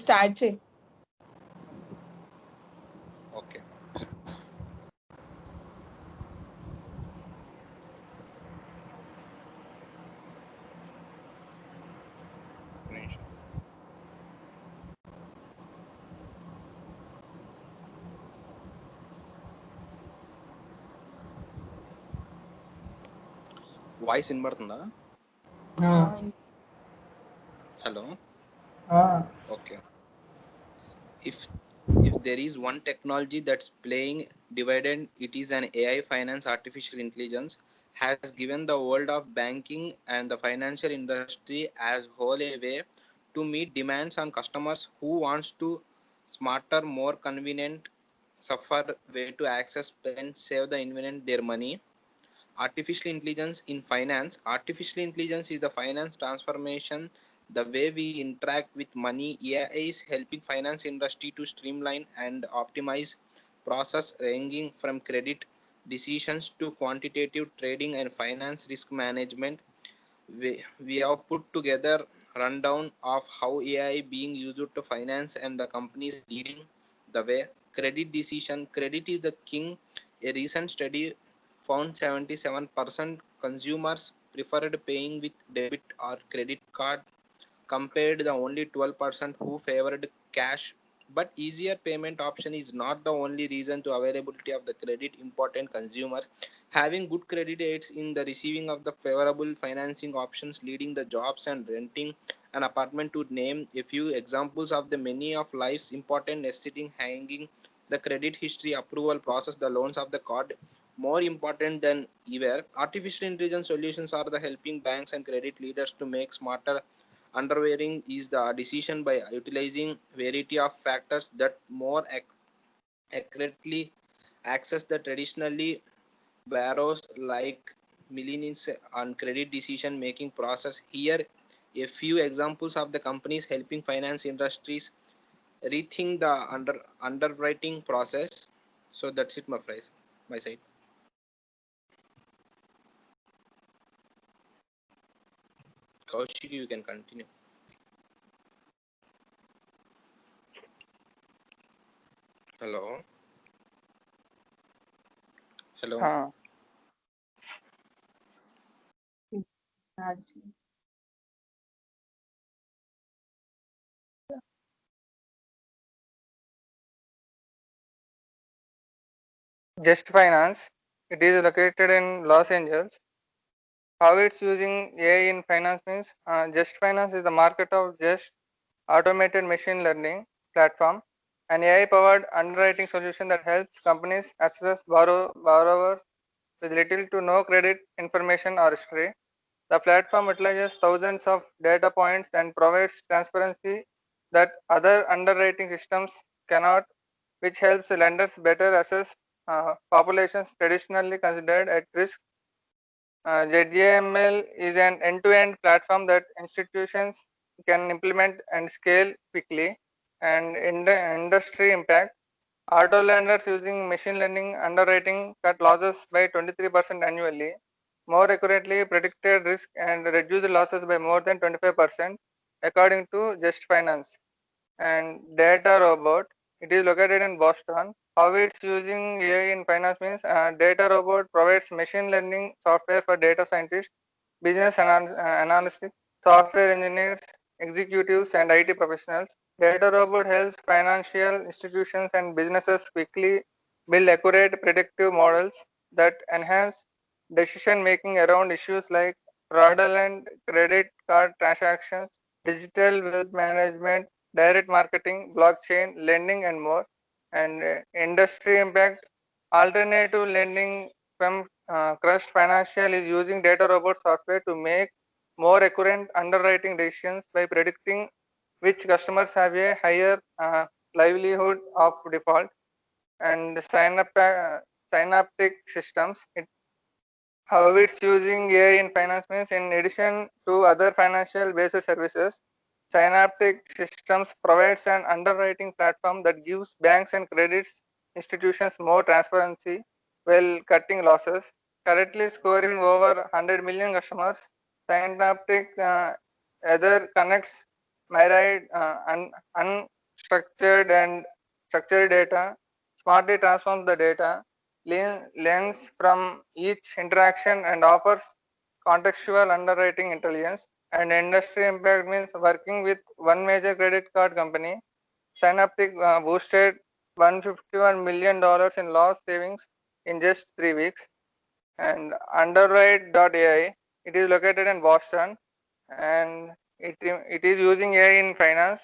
Start చేయి. Okay. Voice వినబడుతుందా? Hello. Okay. if if there is one technology that's playing dividend, it is an AI. Finance artificial intelligence has given the world of banking and the financial industry as whole a way to meet demands on customers who wants to smarter, more convenient, suffer way to access, spend, save the investment their money. Artificial intelligence in finance. Artificial intelligence is the finance transformation, the way we interact with money. AI is helping finance industry to streamline and optimize process ranging from credit decisions to quantitative trading and finance risk management. We have put together rundown of how AI being used to finance and the companies leading the way. Credit decision. Credit is the king. A recent study found 77% consumers preferred paying with debit or credit card compared to the only 12% who favored cash. But easier payment option is not the only reason to availability of the credit. Important consumers having good credit aids in the receiving of the favorable financing options, leading the jobs and renting an apartment, to name a few examples of the many of life's important necessity. Hanging the credit history approval process, the loans of the card more important than ever. Artificial intelligence solutions are the helping banks and credit leaders to make smarter underwriting is the decision by utilizing variety of factors that more accurately access the traditionally barrows like millennials on credit decision making process. Here a few examples of the companies helping finance industries rethink the underwriting process. So that's it, my side. Kaushik, you can continue. Hello. Hello. Start చేయి. Just Finance. It is located in Los Angeles. How it's using AI in finance means Just Finance is the market of just automated machine learning platform, an AI-powered underwriting solution that helps companies access borrowers with little to no credit information or history. The platform utilizes thousands of data points and provides transparency that other underwriting systems cannot, which helps lenders better assess populations traditionally considered at risk. ZAML is an end-to-end platform that institutions can implement and scale quickly. And in the industry impact, auto lenders using machine learning underwriting cut losses by 23% annually, more accurately predicted risk and reduced losses by more than 25%, according to Just Finance. And Data Robot, it is located in Boston. How it's using AI in finance means Data Robot provides machine learning software for data scientists, business analysts, software engineers, executives, and IT professionals. Data Robot helps financial institutions and businesses quickly build accurate predictive models that enhance decision making around issues like fraudulent credit card transactions, digital wealth management, direct marketing, blockchain, lending, and more. And industry impact, alternative lending from Crust Financial is using Data Robot software to make more accurate underwriting decisions by predicting which customers have a higher livelihood of default. And Synaptic Systems, how it's using AI in finance means in addition to other financial based services, Synaptic Systems provides an underwriting platform that gives banks and credit institutions more transparency while cutting losses. Currently scoring over 100 million customers, Synaptic either connects myriad unstructured and structured data, smartly transforms the data, learns from each interaction and offers contextual underwriting intelligence. And industry impact means working with one major credit card company, Synaptic boosted $151 million in loss savings in just 3 weeks. And Underwrite.ai, it is located in Boston, and it is using AI in finance.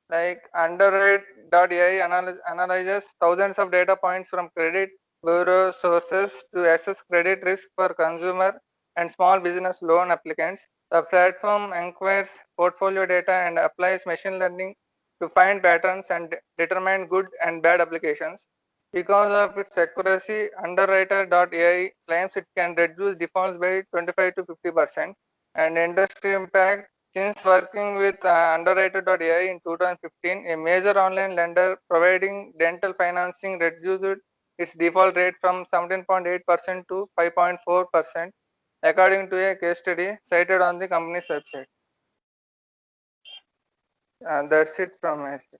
Like Underwrite.ai analyzes thousands of data points from credit bureau sources to assess credit risk for consumer and small business loan applicants. The platform acquires portfolio data and applies machine learning to find patterns and determine good and bad applications. Because of its accuracy, Underwriter.ai claims it can reduce defaults by 25 to 50%. And industry impact, since working with Underwriter.ai in 2015, a major online lender providing dental financing reduced its default rate from 17.8% to 5.4%, according to a case study cited on the company's website. That's it from my side.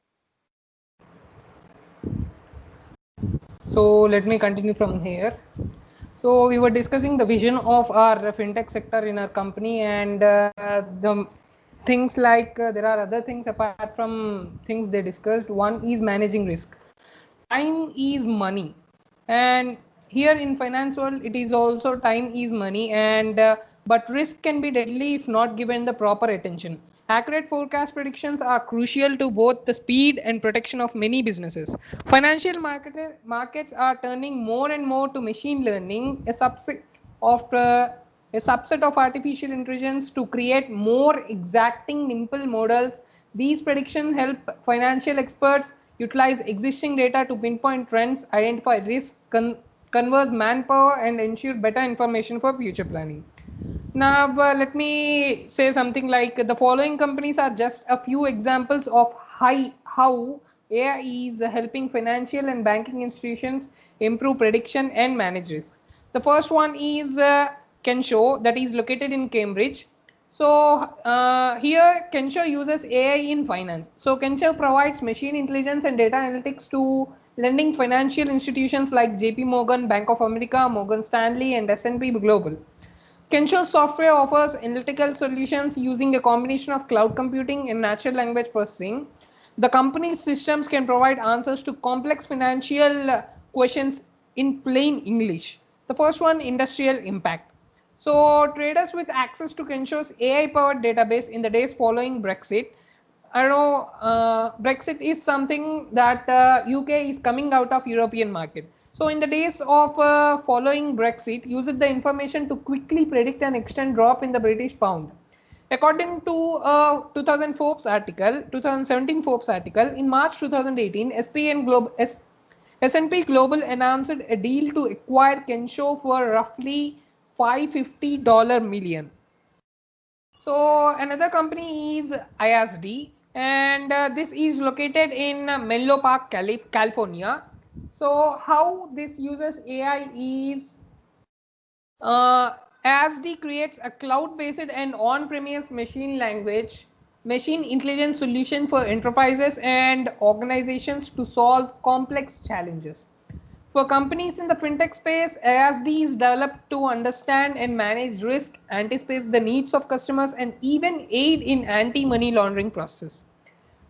So let me continue from here. So we were discussing the vision of our fintech sector in our company, and the things like there are other things apart from things they discussed. One is managing risk. Time is money, and here in finance world it is also time is money, and but risk can be deadly if not given the proper attention. Accurate forecast predictions are crucial to both the speed and protection of many businesses. Financial markets are turning more and more to machine learning, of a subset of artificial intelligence, to create more exacting nimble models. These predictions help financial experts utilize existing data to pinpoint trends, identify risks, conserve manpower, and ensure better information for future planning. Now, let me say something like the following companies are just a few examples of how AI is helping financial and banking institutions improve prediction and manage risk. The first one is Kensho, that is located in Cambridge. So here Kensho uses AI in finance. So Kensho provides machine intelligence and data analytics to lending financial institutions like JP Morgan, Bank of America, Morgan Stanley, and S&P Global. Kensho's software offers analytical solutions using a combination of cloud computing and natural language processing. The company's systems can provide answers to complex financial questions in plain English. The first one, industrial impact. So traders with access to Kensho's AI-powered database in the days following Brexit. I know Brexit is something that UK is coming out of European market. So in the days of following Brexit, used the information to quickly predict an extent drop in the British pound. According to 2017 Forbes article, in March 2018, S&P Global announced a deal to acquire Kensho for roughly $550 million. So another company is ISD, and this is located in Menlo Park, California. So how this uses AI is ISD creates a cloud-based and on-premise machine intelligence solution for enterprises and organizations to solve complex challenges. For companies in the fintech space, ISD is developed to understand and manage risk, anticipate the needs of customers, and even aid in anti-money laundering process.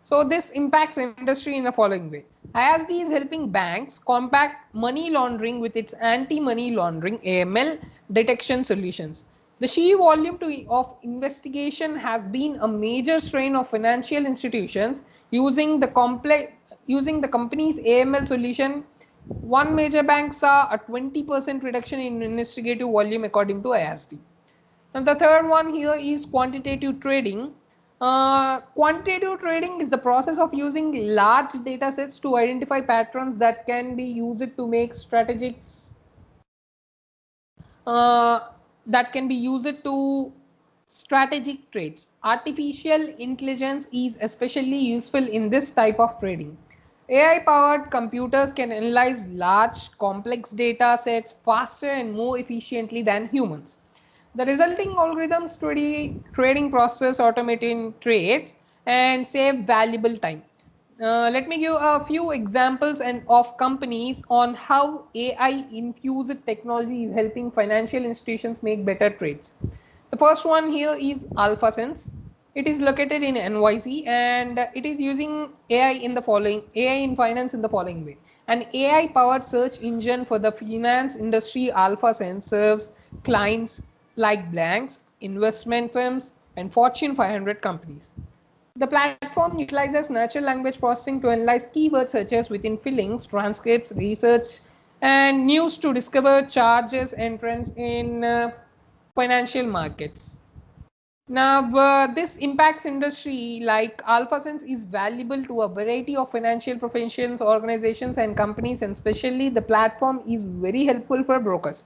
So this impacts industry in the following way. ISD is helping banks combat money laundering with its anti-money laundering AML detection solutions. The sheer volume of investigation has been a major strain of financial institutions using the company's AML solution. One major bank saw a 20% reduction in investigative volume according to ISD. And the third one here is quantitative trading. Quantitative trading is the process of using large data sets to identify patterns that can be used to make strategic trades. Artificial intelligence is especially useful in this type of trading. AI-powered computers can analyze large, complex data sets faster and more efficiently than humans. The resulting algorithms trading process automating trades and save valuable time. Let me give a few examples and of companies on how AI infused technology is helping financial institutions make better trades. The first one here is AlphaSense. It is located in NYC and it is using AI in finance in the following way. An AI powered search engine for the finance industry, AlphaSense serves clients like banks, investment firms, and Fortune 500 companies. The platform utilizes natural language processing to analyze keyword searches within fillings, transcripts, research, and news to discover charges and trends in financial markets. Now, this impacts industry like AlphaSense is valuable to a variety of financial professions, organizations, and companies, and especially the platform is very helpful for brokers.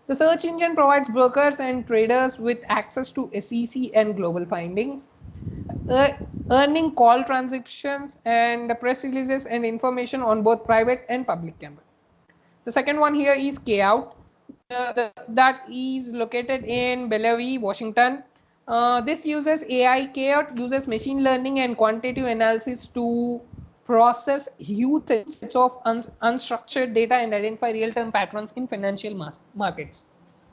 The search engine provides brokers and traders with access to SEC and global findings, uh, earning call transactions and press releases and information on both private and public campus. The second one here is Kout, that is located in Bellevue, Washington. This uses AI. Kout uses machine learning and quantitative analysis to process huge sets of unstructured data and identify real-time patterns in financial markets.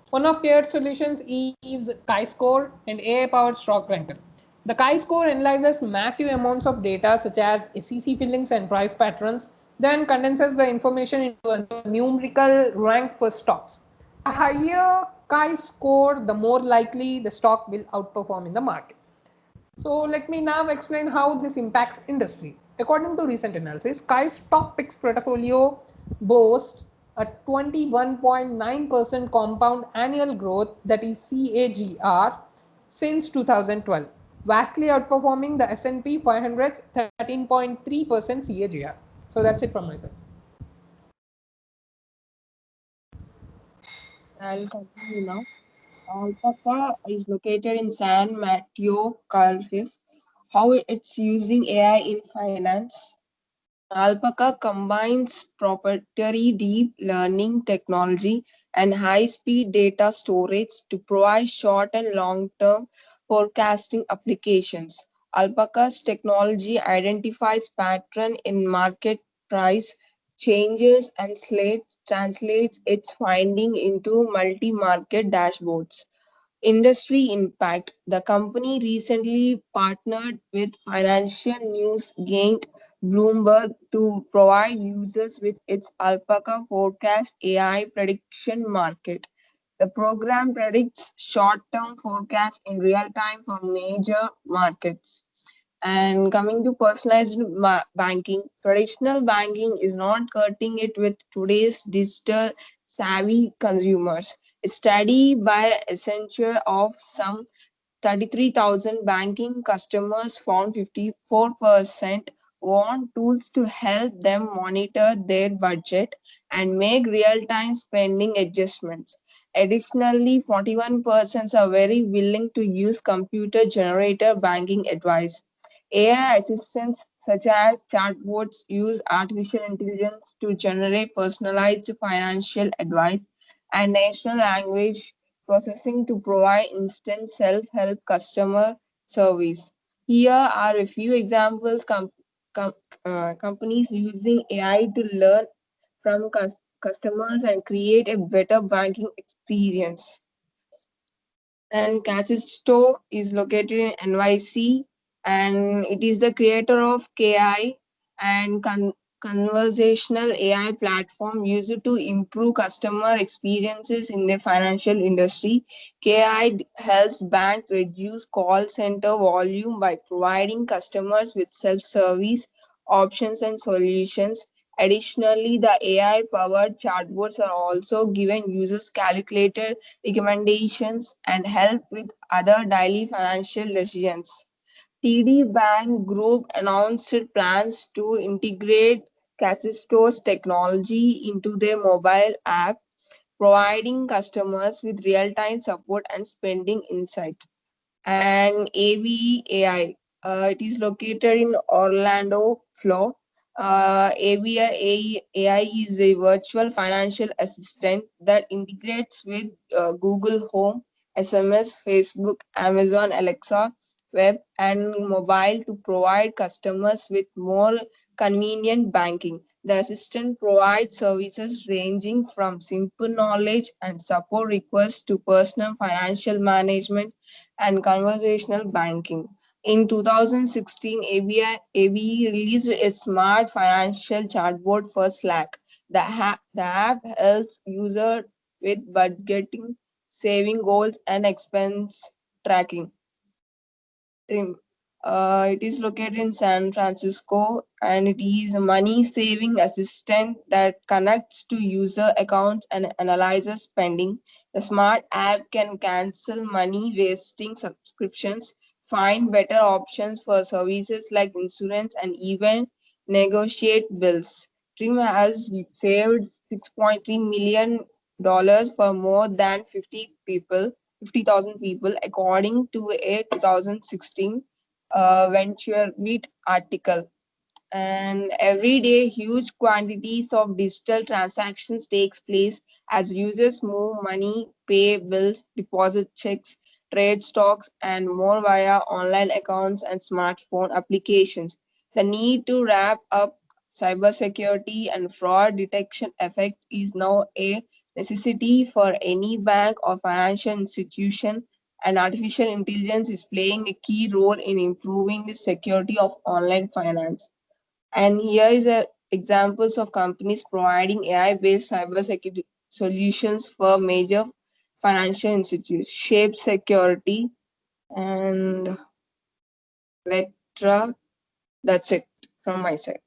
One of Kout's solutions is Chi-Score, an AI-powered stock ranker. The Chi-Score analyzes massive amounts of data such as SEC fillings and price patterns, then condenses the information into a numerical rank for stocks. The higher Chi-Score, the more likely the stock will outperform in the market. So let me now explain how this impacts industry. According to recent analysis, Sky's top picks portfolio boasts a 21.9% compound annual growth, that is CAGR, since 2012, vastly outperforming the S&P 500's 13.3% CAGR. So that's it from my side. I'll continue now. Alpaca is located in San Mateo, California. How it's using AI in finance. Alpaca combines proprietary deep learning technology and high-speed data storage to provide short and long-term forecasting applications. Alpaca's technology identifies patterns in market price changes and translates its finding into multi-market dashboards. Industry impact. The company recently partnered with Financial News Gained Bloomberg to provide users with its Alpaca Forecast AI prediction market. The program predicts short-term forecasts in real time for major markets. And coming to personalized banking, traditional banking is not cutting it with today's digital savvy consumers. A study by Accenture of some 33,000 banking customers found 54% want tools to help them monitor their budget and make real-time spending adjustments. Additionally, 41% are very willing to use computer-generated banking advice. AI assistants such as chatbots use artificial intelligence to generate personalized financial advice and natural language processing to provide instant self-help customer service. Here are a few examples companies using AI to learn from customers and create a better banking experience. And Casisto is located in NYC and it is the creator of KI and conversational AI platform used to improve customer experiences in the financial industry. KI helps banks reduce call center volume by providing customers with self-service options and solutions. Additionally, the AI-powered chatbots are also giving users calculated recommendations and help with other daily financial decisions. TD Bank Group announced plans to integrate Casisto's technology into their mobile app, providing customers with real-time support and spending insights. And AVAI, it is located in Orlando, Florida. AI is a virtual financial assistant that integrates with Google Home, SMS, Facebook, Amazon Alexa web, and mobile to provide customers with more convenient banking. The assistant provides services ranging from simple knowledge and support requests to personal financial management and conversational banking. In 2016, ABE released a smart financial chatbot for Slack. The app helps users with budgeting, saving goals, and expense tracking. Trim. It is located in San Francisco and it is a money saving assistant that connects to user accounts and analyzes spending. The smart app can cancel money wasting subscriptions, find better options for services like insurance, and even negotiate bills. Trim has saved $6.3 million for more than 50,000 people, according to a 2016 VentureBeat article. And every day, huge quantities of digital transactions takes place as users move money, pay bills, deposit checks, trade stocks, and more via online accounts and smartphone applications. The need to wrap up cybersecurity and fraud detection effects is now a necessity for any bank or financial institution, and artificial intelligence is playing a key role in improving the security of online finance. And here is examples of companies providing AI-based cybersecurity solutions for major financial institutes: Shape Security and Vectra. That's it from my side.